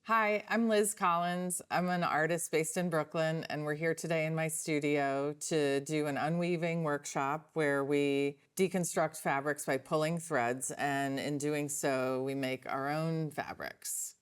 Hi, I'm Liz Collins. I'm an artist based in Brooklyn, and we're here today in my studio to do an unweaving workshop where we deconstruct fabrics by pulling threads, and in doing so, we make our own fabrics.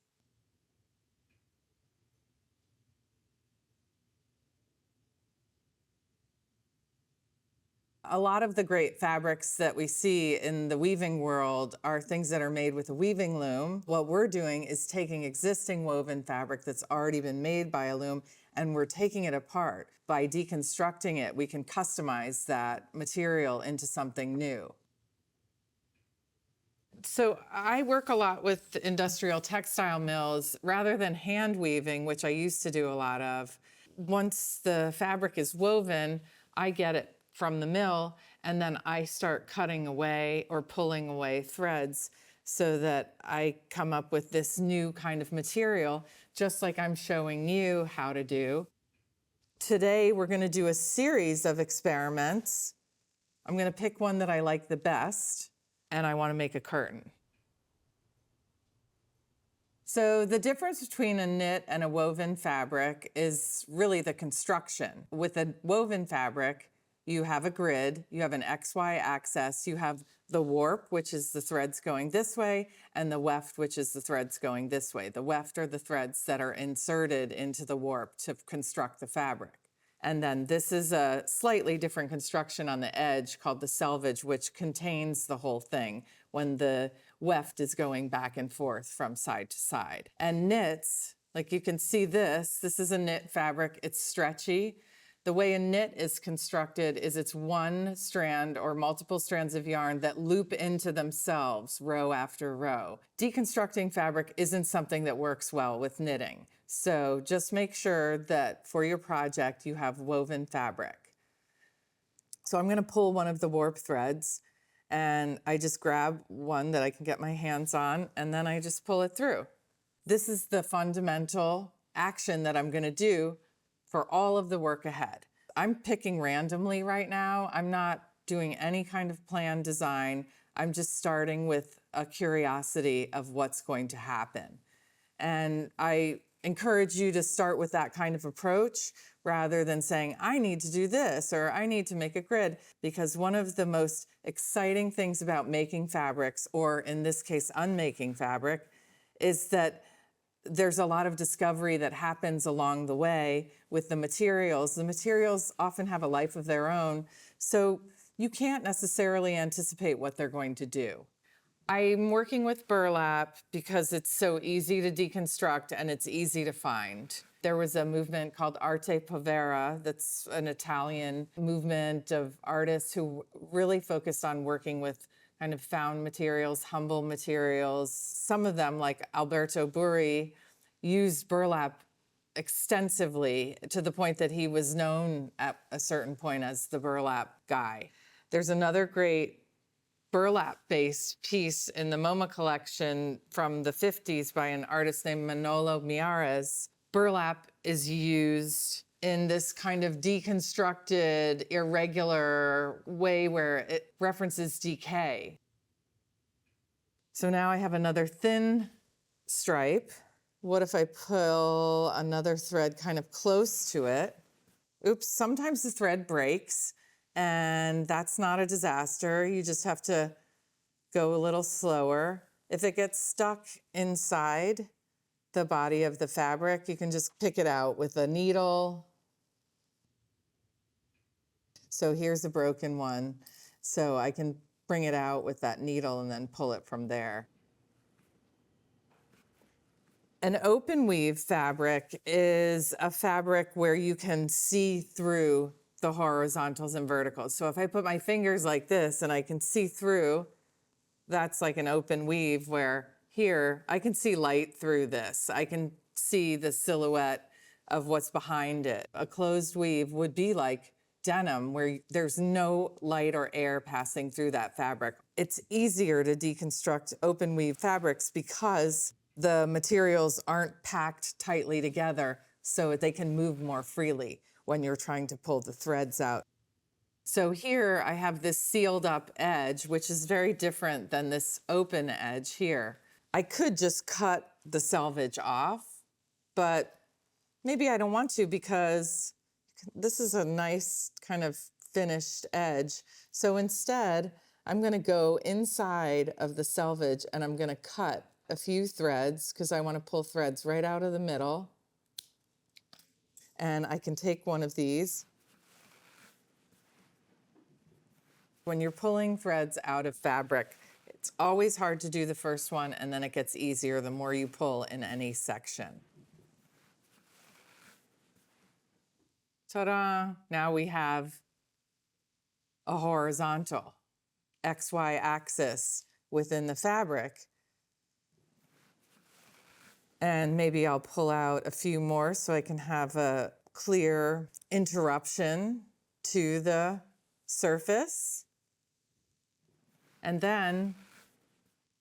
A lot of the great fabrics that we see in the weaving world are things that are made with a weaving loom. What we're doing is taking existing woven fabric that's already been made by a loom, and we're taking it apart. By deconstructing it, we can customize that material into something new. So I work a lot with industrial textile mills rather than hand weaving, which I used to do a lot of. Once the fabric is woven, I get it from the mill, and then I start cutting away or pulling away threads so that I come up with this new kind of material, just like I'm showing you how to do. Today, we're going to do a series of experiments. I'm going to pick one that I like the best, and I want to make a curtain. So the difference between a knit and a woven fabric is really the construction. With a woven fabric, you have a grid, you have an XY axis, you have the warp, which is the threads going this way, and the weft, which is the threads going this way. The weft are the threads that are inserted into the warp to construct the fabric. And then this is a slightly different construction on the edge called the selvage, which contains the whole thing when the weft is going back and forth from side to side. And knits, like you can see this is a knit fabric, it's stretchy. The way a knit is constructed is it's one strand or multiple strands of yarn that loop into themselves row after row. Deconstructing fabric isn't something that works well with knitting. So just make sure that for your project you have woven fabric. So I'm going to pull one of the warp threads, and I just grab one that I can get my hands on, and then I just pull it through. This is the fundamental action that I'm going to do for all of the work ahead. I'm picking randomly right now. I'm not doing any kind of planned design. I'm just starting with a curiosity of what's going to happen. And I encourage you to start with that kind of approach rather than saying, I need to do this or I need to make a grid, because one of the most exciting things about making fabrics, or in this case, unmaking fabric, is that there's a lot of discovery that happens along the way with the materials. The materials often have a life of their own, so you can't necessarily anticipate what they're going to do. I'm working with burlap because it's so easy to deconstruct and it's easy to find. There was a movement called Arte Povera that's an Italian movement of artists who really focused on working with kind of found materials, humble materials. Some of them, like Alberto Burri, used burlap extensively to the point that he was known at a certain point as the burlap guy. There's another great burlap-based piece in the MoMA collection from the 50s by an artist named Manolo Miares. Burlap is used in this kind of deconstructed, irregular way where it references decay. So now I have another thin stripe. What if I pull another thread kind of close to it? Oops, sometimes the thread breaks, and that's not a disaster. You just have to go a little slower. If it gets stuck inside the body of the fabric, you can just pick it out with a needle. So here's a broken one. So I can bring it out with that needle and then pull it from there. An open weave fabric is a fabric where you can see through the horizontals and verticals. So if I put my fingers like this and I can see through, that's like an open weave, where here I can see light through this. I can see the silhouette of what's behind it. A closed weave would be like denim, where there's no light or air passing through that fabric. It's easier to deconstruct open weave fabrics because the materials aren't packed tightly together so they can move more freely when you're trying to pull the threads out. So here I have this sealed up edge, which is very different than this open edge here. I could just cut the selvage off, but maybe I don't want to because this is a nice kind of finished edge. So instead, I'm going to go inside of the selvage and I'm going to cut a few threads because I want to pull threads right out of the middle. And I can take one of these. When you're pulling threads out of fabric, it's always hard to do the first one, and then it gets easier the more you pull in any section. Ta-da! Now we have a horizontal XY axis within the fabric. And maybe I'll pull out a few more so I can have a clear interruption to the surface. And then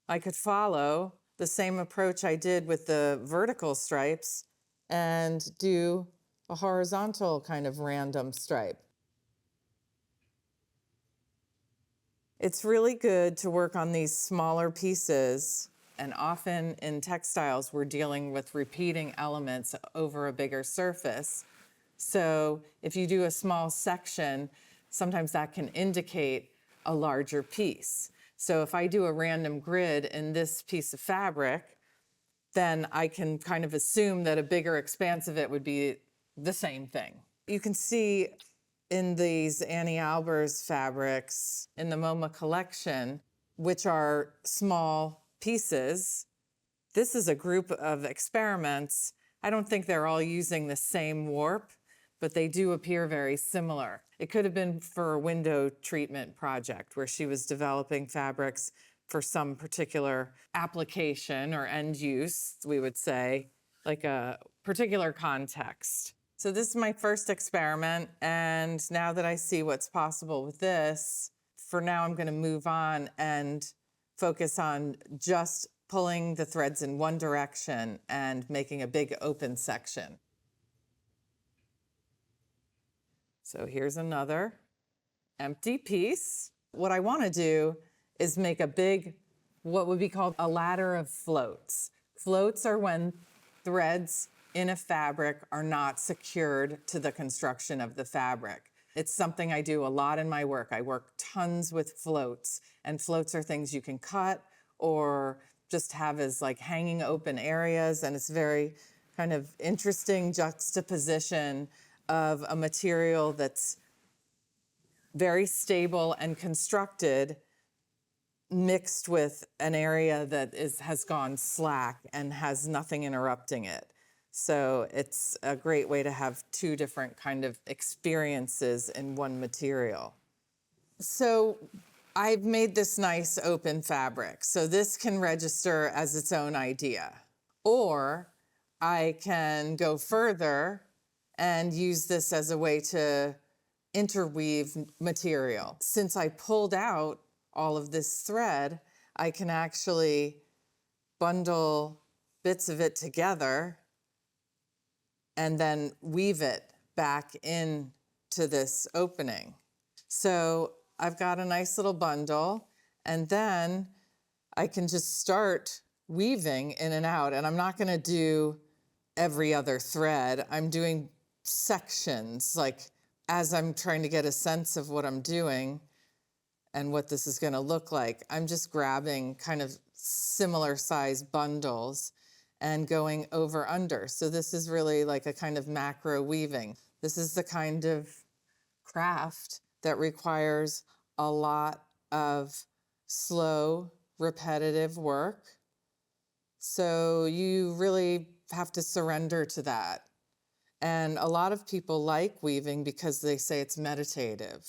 I could follow the same approach I did with the vertical stripes and do a horizontal kind of random stripe. It's really good to work on these smaller pieces, and often in textiles we're dealing with repeating elements over a bigger surface. So if you do a small section, sometimes that can indicate a larger piece. So if I do a random grid in this piece of fabric, then I can kind of assume that a bigger expanse of it would be the same thing. You can see in these Anni Albers fabrics in the MoMA collection, which are small pieces, this is a group of experiments. I don't think they're all using the same warp, but they do appear very similar. It could have been for a window treatment project where she was developing fabrics for some particular application or end use, we would say, like a particular context. So this is my first experiment, and now that I see what's possible with this, for now I'm going to move on and focus on just pulling the threads in one direction and making a big open section. So here's another empty piece. What I want to do is make a big, what would be called a ladder of floats. Floats are when threads in a fabric are not secured to the construction of the fabric. It's something I do a lot in my work. I work tons with floats, and floats are things you can cut or just have as like hanging open areas, and it's very kind of interesting juxtaposition of a material that's very stable and constructed mixed with an area that has gone slack and has nothing interrupting it. So it's a great way to have two different kind of experiences in one material. So I've made this nice open fabric. So this can register as its own idea. Or I can go further and use this as a way to interweave material. Since I pulled out all of this thread, I can actually bundle bits of it together and then weave it back into this opening. So I've got a nice little bundle, and then I can just start weaving in and out, and I'm not gonna do every other thread. I'm doing sections, like as I'm trying to get a sense of what I'm doing and what this is gonna look like. I'm just grabbing kind of similar size bundles and going over under. So this is really like a kind of macro weaving. This is the kind of craft that requires a lot of slow, repetitive work. So you really have to surrender to that. And a lot of people like weaving because they say it's meditative.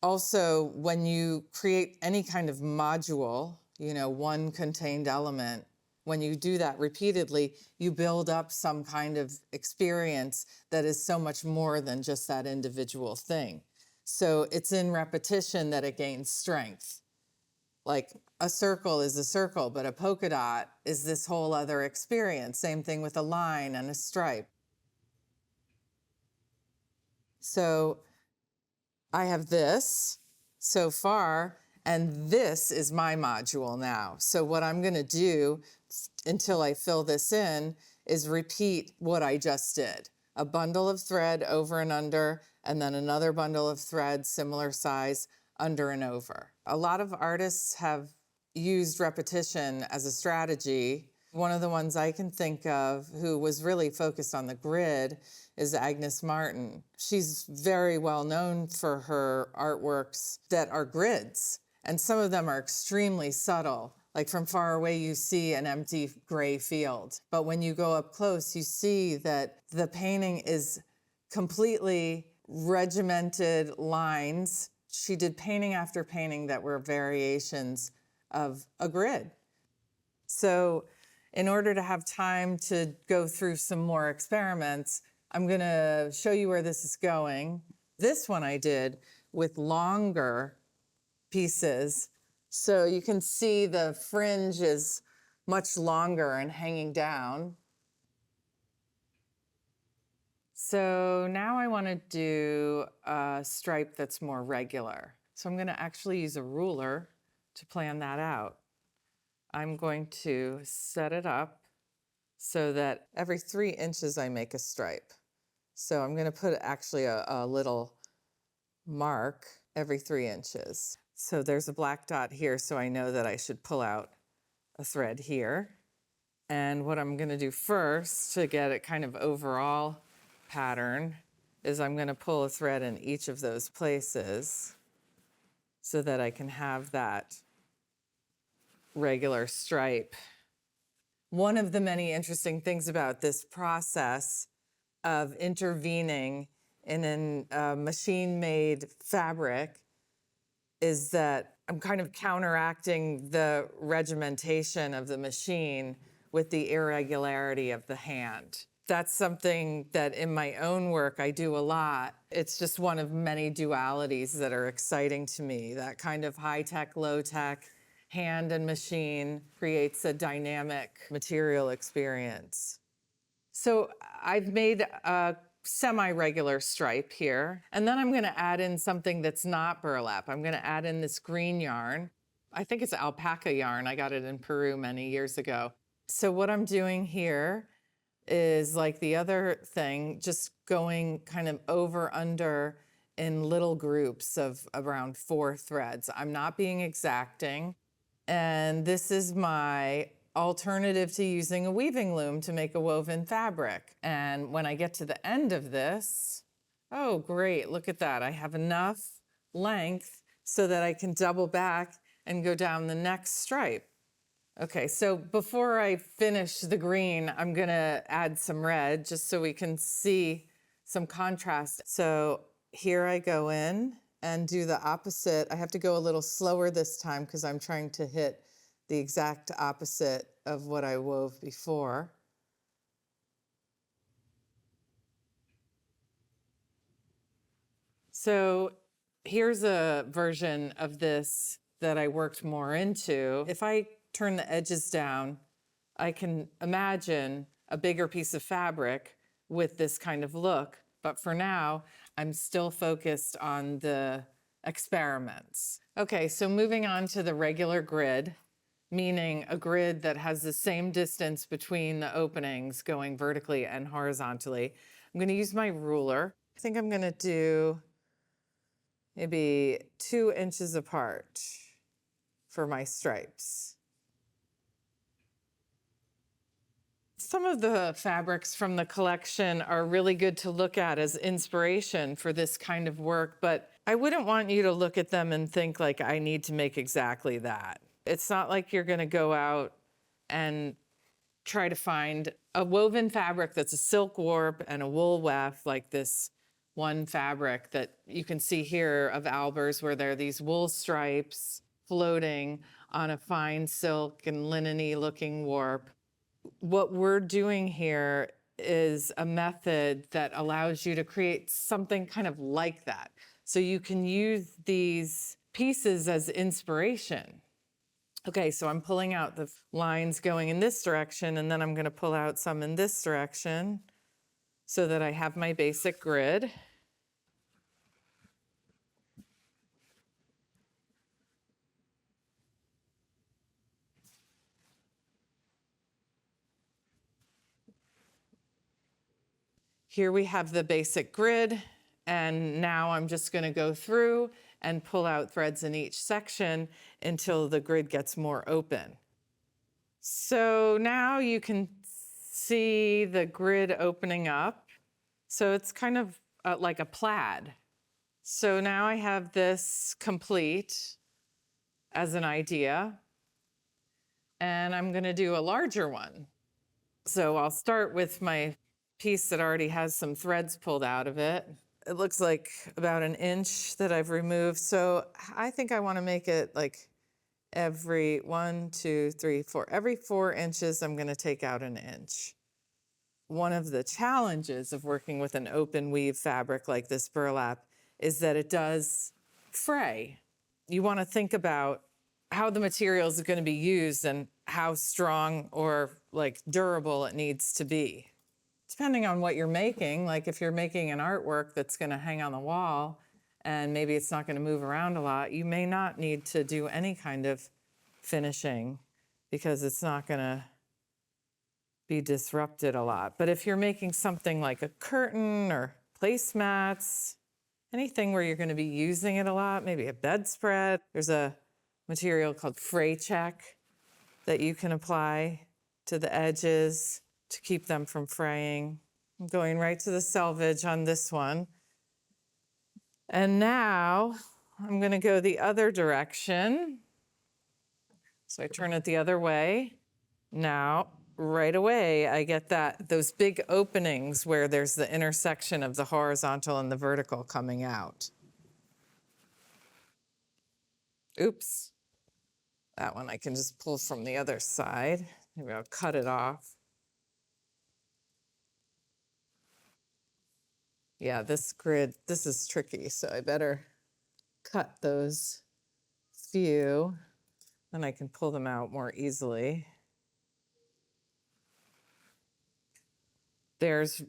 Also, when you create any kind of module, you know, one contained element, when you do that repeatedly, you build up some kind of experience that is so much more than just that individual thing. So it's in repetition that it gains strength. Like a circle is a circle, but a polka dot is this whole other experience. Same thing with a line and a stripe. So I have this so far, and this is my module now. So what I'm gonna do until I fill this in is repeat what I just did. A bundle of thread over and under, and then another bundle of thread, similar size, under and over. A lot of artists have used repetition as a strategy. One of the ones I can think of who was really focused on the grid is Agnes Martin. She's very well known for her artworks that are grids, and some of them are extremely subtle. Like from far away, you see an empty gray field. But when you go up close, you see that the painting is completely regimented lines. She did painting after painting that were variations of a grid. So in order to have time to go through some more experiments, I'm gonna show you where this is going. This one I did with longer pieces. So you can see the fringe is much longer and hanging down. So now I want to do a stripe that's more regular. So I'm going to actually use a ruler to plan that out. I'm going to set it up so that every 3 inches I make a stripe. So I'm going to put actually a little mark every 3 inches. So there's a black dot here, so I know that I should pull out a thread here. And what I'm going to do first to get it kind of overall pattern is I'm going to pull a thread in each of those places so that I can have that regular stripe. One of the many interesting things about this process of intervening in a machine-made fabric is that I'm kind of counteracting the regimentation of the machine with the irregularity of the hand. That's something that in my own work I do a lot. It's just one of many dualities that are exciting to me. That kind of high-tech, low-tech, hand and machine creates a dynamic material experience. So I've made a semi-regular stripe here, and then I'm going to add in something that's not burlap. I'm going to add in this green yarn. I think it's alpaca yarn. I got it in Peru many years ago. So what I'm doing here is like the other thing, just going kind of over under in little groups of around 4 threads. I'm not being exacting. And this is my alternative to using a weaving loom to make a woven fabric. And when I get to the end of this, oh great, look at that. I have enough length so that I can double back and go down the next stripe. Okay, so before I finish the green, I'm gonna add some red just so we can see some contrast. So here I go in and do the opposite. I have to go a little slower this time because I'm trying to hit the exact opposite of what I wove before. So here's a version of this that I worked more into. If I turn the edges down, I can imagine a bigger piece of fabric with this kind of look. But for now, I'm still focused on the experiments. Okay, so moving on to the regular grid, meaning a grid that has the same distance between the openings going vertically and horizontally. I'm going to use my ruler. I think I'm going to do maybe 2 inches apart for my stripes. Some of the fabrics from the collection are really good to look at as inspiration for this kind of work, but I wouldn't want you to look at them and think like, I need to make exactly that. It's not like you're gonna go out and try to find a woven fabric that's a silk warp and a wool weft, like this one fabric that you can see here of Albers, where there are these wool stripes floating on a fine silk and linen-y looking warp. What we're doing here is a method that allows you to create something kind of like that. So you can use these pieces as inspiration. Okay, so I'm pulling out the lines going in this direction, and then I'm going to pull out some in this direction so that I have my basic grid. Here we have the basic grid, and now I'm just going to go through and pull out threads in each section until the grid gets more open. So now you can see the grid opening up. So it's kind of like a plaid. So now I have this complete as an idea, and I'm going to do a larger one. So I'll start with my piece that already has some threads pulled out of it. It looks like about 1 inch that I've removed. So I think I want to make it like every 1, 2, 3, 4. Every 4 inches, I'm going to take out 1 inch. One of the challenges of working with an open weave fabric like this burlap is that it does fray. You want to think about how the materials are going to be used and how strong or like durable it needs to be. Depending on what you're making, like if you're making an artwork that's going to hang on the wall and maybe it's not going to move around a lot, you may not need to do any kind of finishing because it's not going to be disrupted a lot. But if you're making something like a curtain or placemats, anything where you're going to be using it a lot, maybe a bedspread, there's a material called fray check that you can apply to the edges to keep them from fraying. I'm going right to the selvage on this one. And now I'm going to go the other direction. So I turn it the other way. Now, right away, I get those big openings where there's the intersection of the horizontal and the vertical coming out. Oops. That one I can just pull from the other side. Maybe I'll cut it off. Yeah, this grid, this is tricky, so I better cut those few, then I can pull them out more easily. There's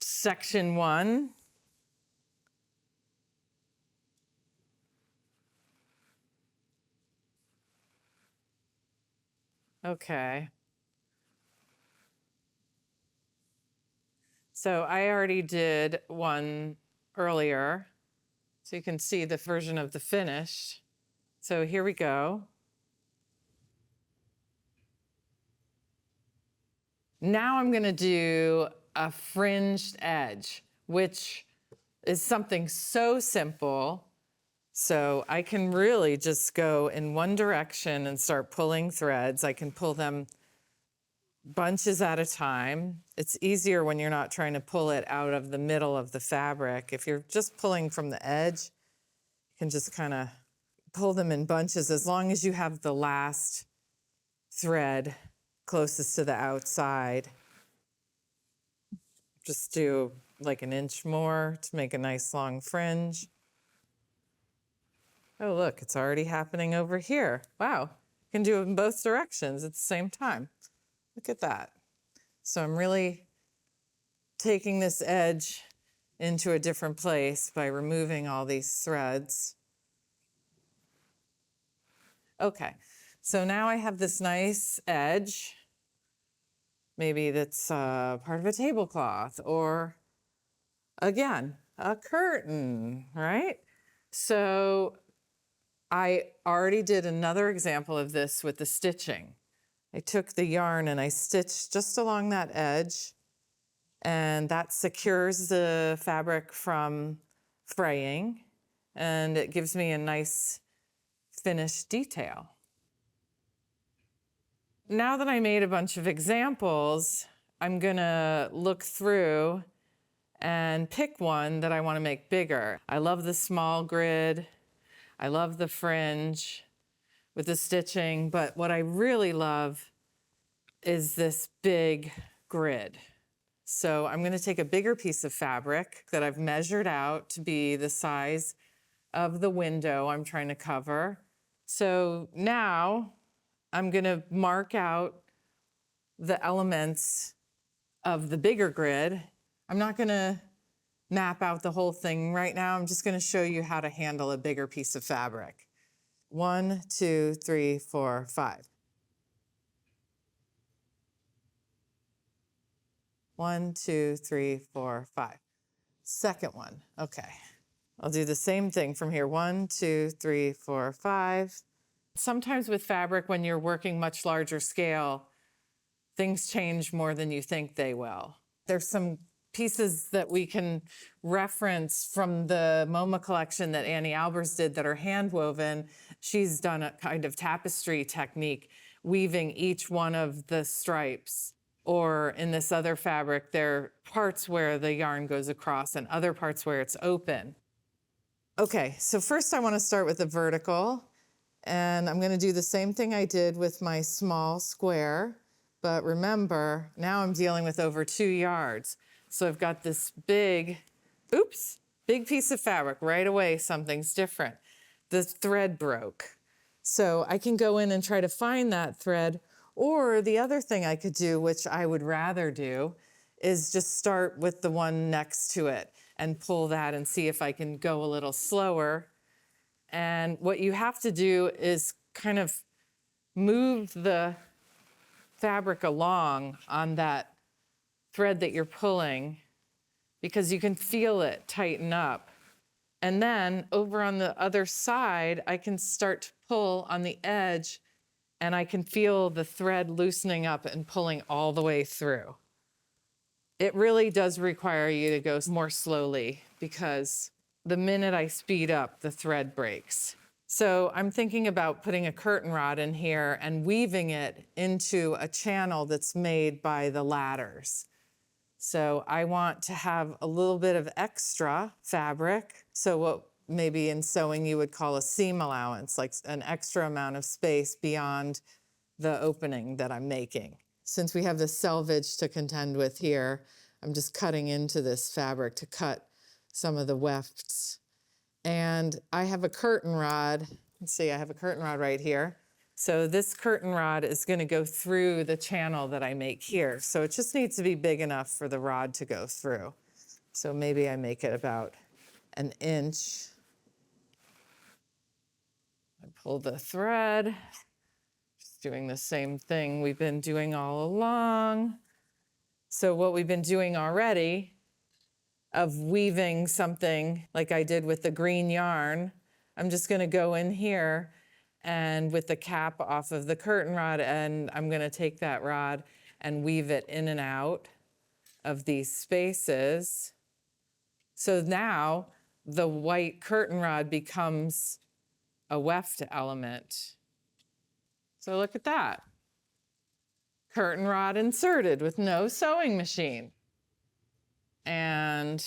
section 1. Okay. So I already did one earlier, so you can see the version of the finished. So here we go. Now I'm going to do a fringed edge, which is something so simple. So I can really just go in one direction and start pulling threads. I can pull them bunches at a time. It's easier when you're not trying to pull it out of the middle of the fabric. If you're just pulling from the edge, you can just kind of pull them in bunches as long as you have the last thread closest to the outside. Just do like 1 inch more to make a nice long fringe. Oh, look, it's already happening over here. Wow, you can do it in both directions at the same time. Look at that. So I'm really taking this edge into a different place by removing all these threads. Okay, so now I have this nice edge. Maybe that's part of a tablecloth or, again, a curtain, right? So I already did another example of this with the stitching. I took the yarn and I stitched just along that edge, and that secures the fabric from fraying, and it gives me a nice finished detail. Now that I made a bunch of examples, I'm gonna look through and pick one that I want to make bigger. I love the small grid. I love the fringe with the stitching, but what I really love is this big grid. So I'm going to take a bigger piece of fabric that I've measured out to be the size of the window I'm trying to cover. So now I'm going to mark out the elements of the bigger grid. I'm not going to map out the whole thing right now. I'm just going to show you how to handle a bigger piece of fabric. 1, 2, 3, 4, 5. 1, 2, 3, 4, 5. Second one. Okay. I'll do the same thing from here. 1, 2, 3, 4, 5. Sometimes with fabric, when you're working much larger scale, things change more than you think they will. There's some pieces that we can reference from the MoMA collection that Anni Albers did that are hand woven. She's done a kind of tapestry technique, weaving each one of the stripes. Or in this other fabric, there are parts where the yarn goes across and other parts where it's open. Okay, so first I want to start with the vertical, and I'm going to do the same thing I did with my small square, but remember, now I'm dealing with over 2 yards. So I've got this big piece of fabric. Right away, something's different. The thread broke. So I can go in and try to find that thread, or the other thing I could do, which I would rather do, is just start with the one next to it and pull that and see if I can go a little slower. And what you have to do is kind of move the fabric along on that thread that you're pulling, because you can feel it tighten up. And then over on the other side, I can start to pull on the edge, and I can feel the thread loosening up and pulling all the way through. It really does require you to go more slowly, because the minute I speed up, the thread breaks. So I'm thinking about putting a curtain rod in here and weaving it into a channel that's made by the ladders. So I want to have a little bit of extra fabric. So what maybe in sewing you would call a seam allowance, like an extra amount of space beyond the opening that I'm making. Since we have the selvage to contend with here, I'm just cutting into this fabric to cut some of the wefts. And I have a curtain rod. Let's see, I have a curtain rod right here. So this curtain rod is going to go through the channel that I make here. So it just needs to be big enough for the rod to go through. So maybe I make it about 1 inch. I pull the thread, just doing the same thing we've been doing all along. So what we've been doing already of weaving something like I did with the green yarn, I'm just going to go in here and with the cap off of the curtain rod, and I'm going to take that rod and weave it in and out of these spaces. So now the white curtain rod becomes a weft element. So look at that. Curtain rod inserted with no sewing machine. And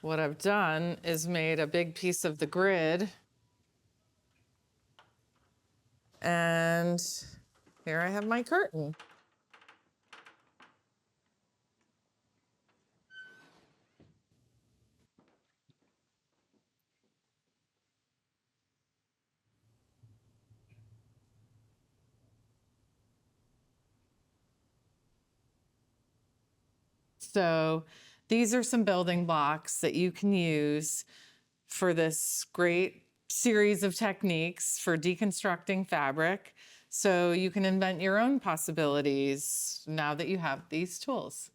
what I've done is made a big piece of the grid. And here I have my curtain. So these are some building blocks that you can use for this great series of techniques for deconstructing fabric. So you can invent your own possibilities now that you have these tools.